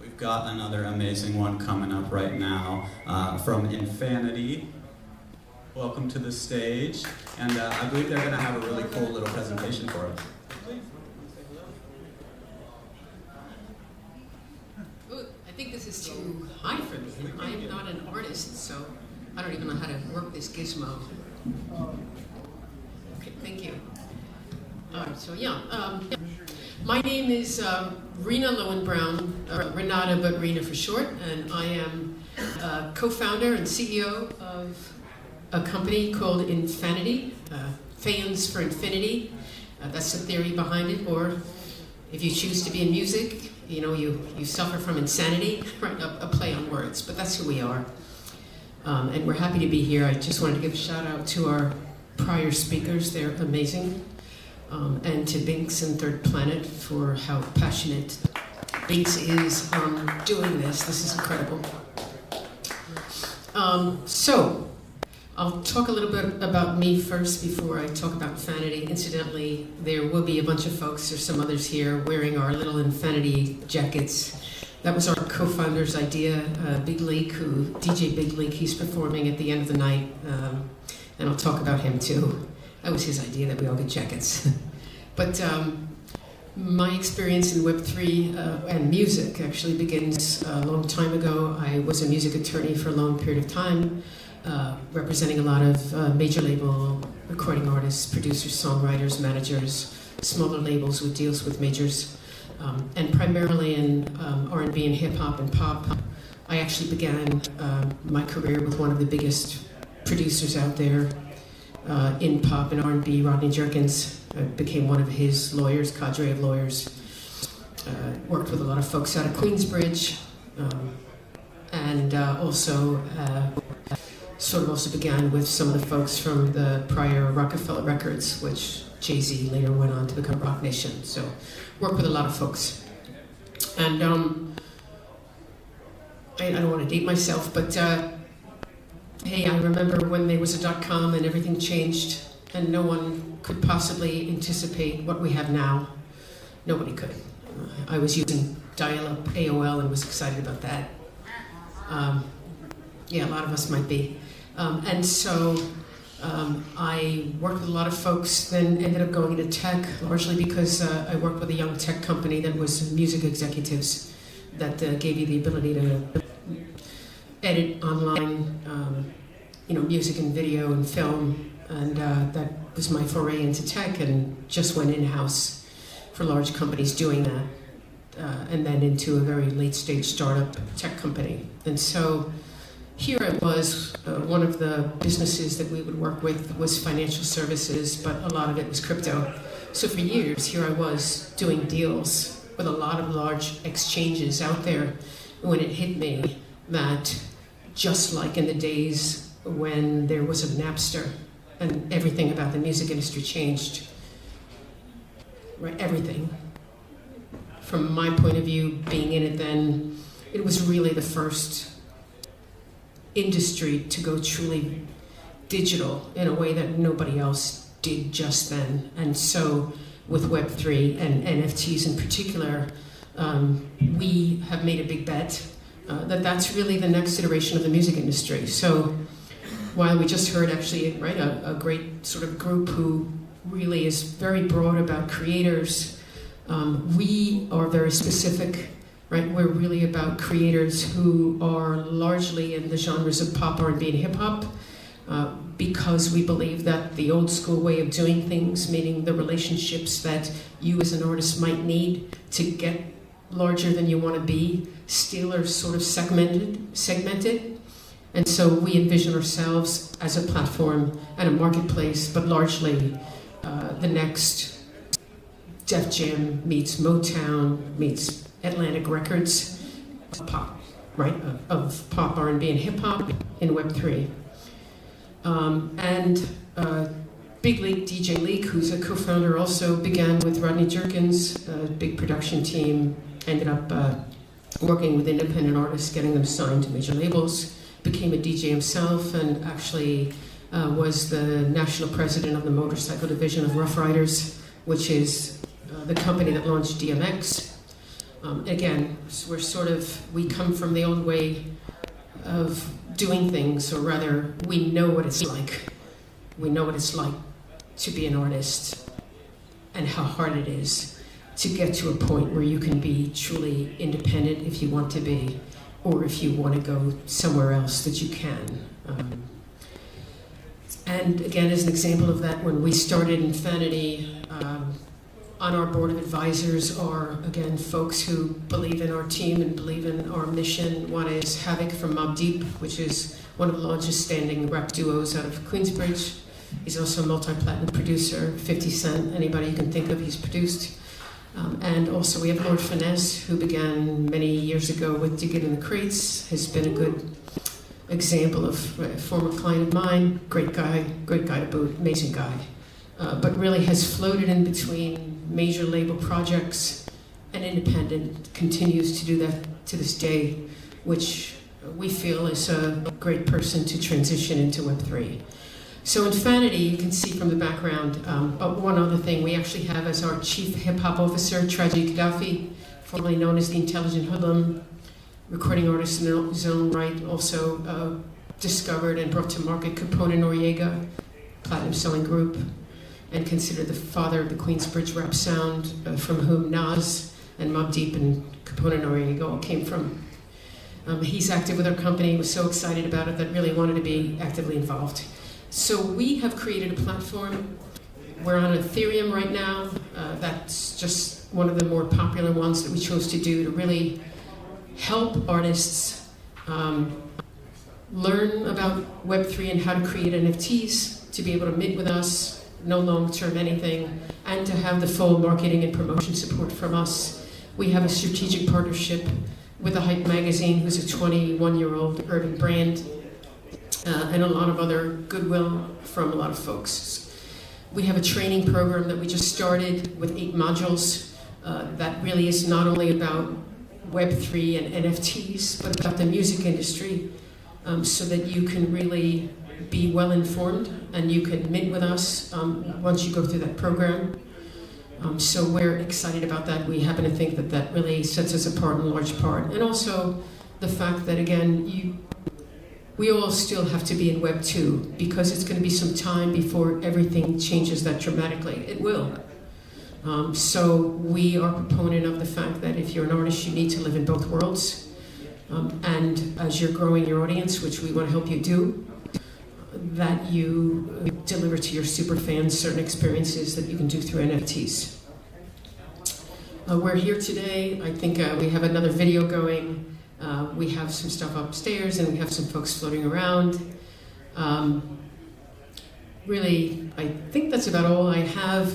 We've got another amazing one coming up right now from Infanity. Welcome to the stage, and I believe they're going to have a really cool little presentation for us. Ooh, I think this is too high for me. I am not an artist, so I don't even know how to work this gizmo. Okay, thank you. My name is Rena Lowenbrown, Renata, but Rena for short, and I am co-founder and CEO of a company called Infanity, fans for infinity. That's the theory behind it. Or if you choose to be in music, you know, you suffer from insanity, right? A play on words, but that's who we are. And we're happy to be here. I just wanted to give a shout out to our prior speakers. They're amazing. And to Binks and Third Planet for how passionate Binks is on doing this. This is incredible. So, I'll talk a little bit about me first before I talk about Infanity. Incidentally, there will be a bunch of folks, there's some others here, wearing our little Infanity jackets. That was our co-founder's idea, Big Leak, DJ Big Leak, he's performing at the end of the night, and I'll talk about him too. That was his idea that we all get jackets. But my experience in Web3 and music actually begins a long time ago. I was a music attorney for a long period of time, representing a lot of major label recording artists, producers, songwriters, managers, smaller labels with deals with majors, and primarily in R&B and hip-hop and pop. I actually began my career with one of the biggest producers out there in pop and R&B, Rodney Jerkins. I became one of his lawyers, cadre of lawyers. Worked with a lot of folks out of Queensbridge, and also began with some of the folks from the prior Rockefeller Records, which Jay-Z later went on to become Rock Nation. So worked with a lot of folks. And I don't want to date myself, but hey, I remember when there was a .com and everything changed and no one could possibly anticipate what we have now. Nobody could. I was using dial-up AOL and was excited about that. Yeah, a lot of us might be. And so I worked with a lot of folks, then ended up going into tech, largely because I worked with a young tech company that was music executives that gave you the ability to edit online, music and video and film, and that was my foray into tech, and just went in-house for large companies doing that, and then into a very late-stage startup tech company. And so here I was, one of the businesses that we would work with was financial services, but a lot of it was crypto. So for years, here I was doing deals with a lot of large exchanges out there when it hit me that just like in the days when there was a Napster and everything about the music industry changed, right? Everything. From my point of view, being in it then, it was really the first industry to go truly digital in a way that nobody else did just then. And so with Web3 and NFTs in particular, we have made a big bet that's really the next iteration of the music industry. So while we just heard actually, right, a great sort of group who really is very broad about creators, we are very specific, right? We're really about creators who are largely in the genres of pop, R&B, and hip-hop, because we believe that the old school way of doing things, meaning the relationships that you as an artist might need to get larger than you want to be, still are sort of segmented. And so we envision ourselves as a platform and a marketplace, but largely the next Def Jam meets Motown meets Atlantic Records, pop, right? Of pop, R&B, and hip-hop in Web3. Big Leak, DJ Leak, who's a co-founder, also began with Rodney Jerkins, a big production team, ended up working with independent artists, getting them signed to major labels, became a DJ himself, and actually was the national president of the motorcycle division of Rough Riders, which is the company that launched DMX. Again, we come from the old way of doing things, or rather, we know what it's like. We know what it's like to be an artist and how hard it is to get to a point where you can be truly independent if you want to be, or if you want to go somewhere else that you can. And again, as an example of that, when we started Infanity, on our board of advisors are, again, folks who believe in our team and believe in our mission. One is Havoc from Mobb Deep, which is one of the largest standing rap duos out of Queensbridge. He's also a multi-platinum producer, 50 Cent, anybody you can think of he's produced. And also we have Lord Finesse, who began many years ago with Dig It in the Crates, has been a good example of a former client of mine, great guy to boot, amazing guy. But really has floated in between major label projects and independent, continues to do that to this day, which we feel is a great person to transition into Web3. So Infanity, you can see from the background, one other thing, we actually have as our chief hip-hop officer, Tragedy Gaddafi, formerly known as the Intelligent Hoodlum, recording artist in his own right, also discovered and brought to market Capone Noriega, platinum-selling group, and considered the father of the Queensbridge rap sound, from whom Nas and Mobb Deep and Capone Noriega all came from. He's active with our company, was so excited about it that really wanted to be actively involved. So we have created a platform. We're on Ethereum right now. That's just one of the more popular ones that we chose to do to really help artists learn about Web3 and how to create NFTs, to be able to mint with us, no long-term anything, and to have the full marketing and promotion support from us. We have a strategic partnership with the Hype magazine, who's a 21-year-old urban brand, and a lot of other goodwill from a lot of folks. We have a training program that we just started with 8 modules that really is not only about Web3 and NFTs, but about the music industry, so that you can really be well informed and you can mint with us once you go through that program. So we're excited about that. We happen to think that that really sets us apart in large part. And also the fact that, again, we all still have to be in Web 2, because it's going to be some time before everything changes that dramatically. It will. So we are proponent of the fact that if you're an artist, you need to live in both worlds. And as you're growing your audience, which we want to help you do, that you deliver to your super fans certain experiences that you can do through NFTs. We're here today. I think we have another video going. We have some stuff upstairs and we have some folks floating around. Really, I think that's about all I have.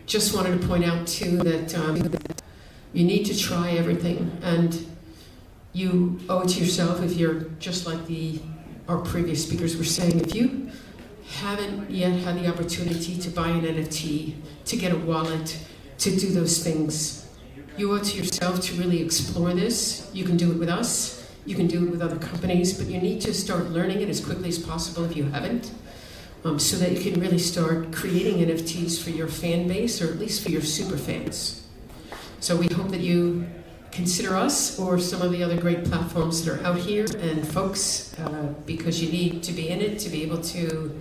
Just wanted to point out too that you need to try everything, and you owe it to yourself. If you're just like our previous speakers were saying, if you haven't yet had the opportunity to buy an NFT, to get a wallet, to do those things, you owe it to yourself to really explore this. You can do it with us, you can do it with other companies, but you need to start learning it as quickly as possible if you haven't, so that you can really start creating NFTs for your fan base, or at least for your super fans. So we hope that you consider us or some of the other great platforms that are out here, and folks, because you need to be in it to be able to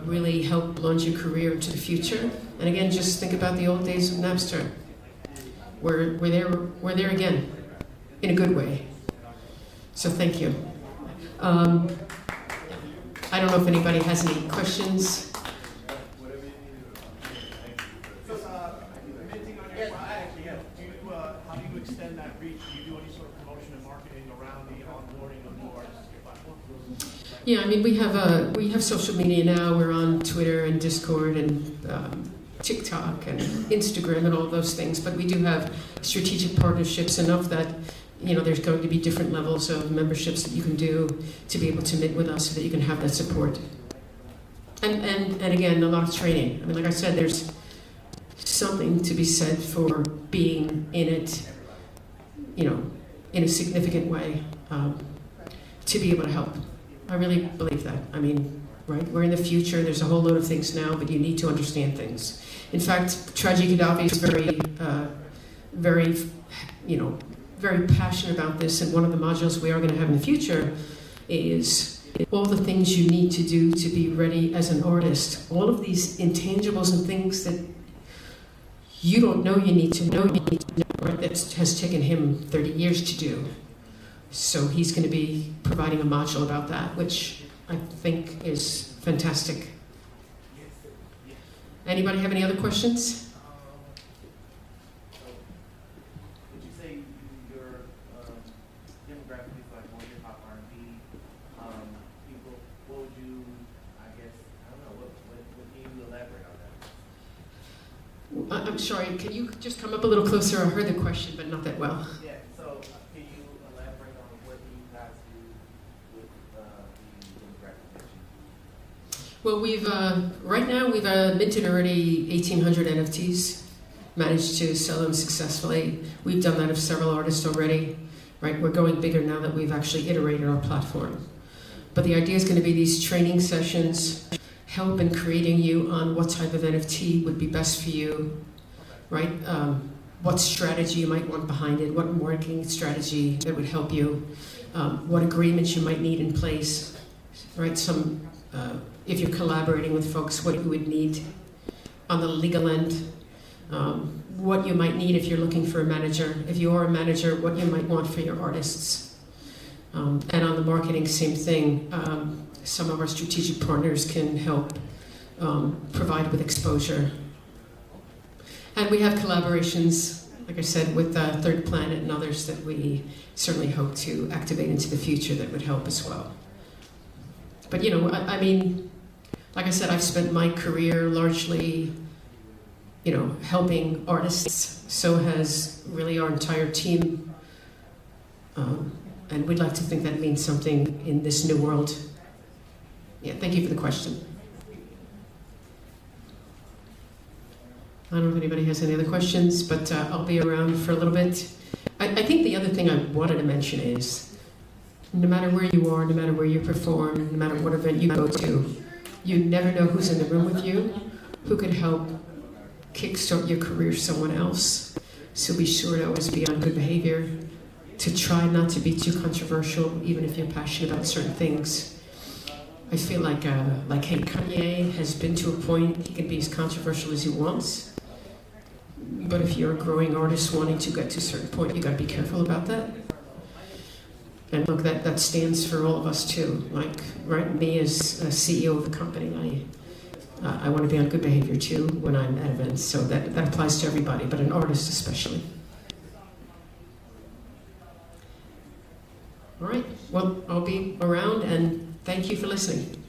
really help launch your career into the future. And again, just think about the old days of Napster. We're there again, in a good way. So thank you. I don't know if anybody has any questions. How do you extend that reach? Do you do any sort of promotion and marketing around the onboarding of new artists to your platform? Yeah, I mean, we have social media now. We're on Twitter and Discord and TikTok and Instagram and all those things. But we do have strategic partnerships enough that, you know, there's going to be different levels of memberships that you can do to be able to mint with us so that you can have that support. And again, a lot of training. I mean, like I said, there's something to be said for being in it, you know, in a significant way, to be able to help. I really believe that. I mean, right, we're in the future, there's a whole load of things now, but you need to understand things. In fact, Tragedy Gaddafi is very very passionate about this, and one of the modules we are going to have in the future is all the things you need to do to be ready as an artist. All of these intangibles and things that you don't know you need to know, right? That has taken him 30 years to do. So he's going to be providing a module about that, which I think is fantastic. Anybody have any other questions? Would you say your demographic is like more hip hop R&B people? What would you, I guess, I don't know, what can you elaborate on that? I'm sorry, can you just come up a little closer? I heard the question, but not that well. Yeah, so can you elaborate on what you guys do with the demographic that you do? Well, right now we've minted already 1,800 NFTs, managed to sell them successfully. We've done that of several artists already, right? We're going bigger now that we've actually iterated our platform. But the idea is going to be these training sessions, help in creating you on what type of NFT would be best for you, right? What strategy you might want behind it, what marketing strategy that would help you, what agreements you might need in place, right? If you're collaborating with folks, what you would need on the legal end, what you might need if you're looking for a manager. If you are a manager, what you might want for your artists. And on the marketing, same thing. Some of our strategic partners can help provide with exposure. And we have collaborations, like I said, with Third Planet and others that we certainly hope to activate into the future that would help as well. But I mean, like I said, I've spent my career largely, helping artists. So has really our entire team. And we'd like to think that means something in this new world. Yeah, thank you for the question. I don't know if anybody has any other questions, but I'll be around for a little bit. I think the other thing I wanted to mention is, no matter where you are, no matter where you perform, no matter what event you go to, you never know who's in the room with you, who could help kickstart your career someone else. So be sure to always be on good behavior, to try not to be too controversial, even if you're passionate about certain things. I feel like hey, Kanye has been to a point, he can be as controversial as he wants. But if you're a growing artist wanting to get to a certain point, you got to be careful about that. And look, that stands for all of us too. Like, right, me as a CEO of a company, I want to be on good behavior too when I'm at events. So that applies to everybody, but an artist especially. All right, well, I'll be around, and thank you for listening.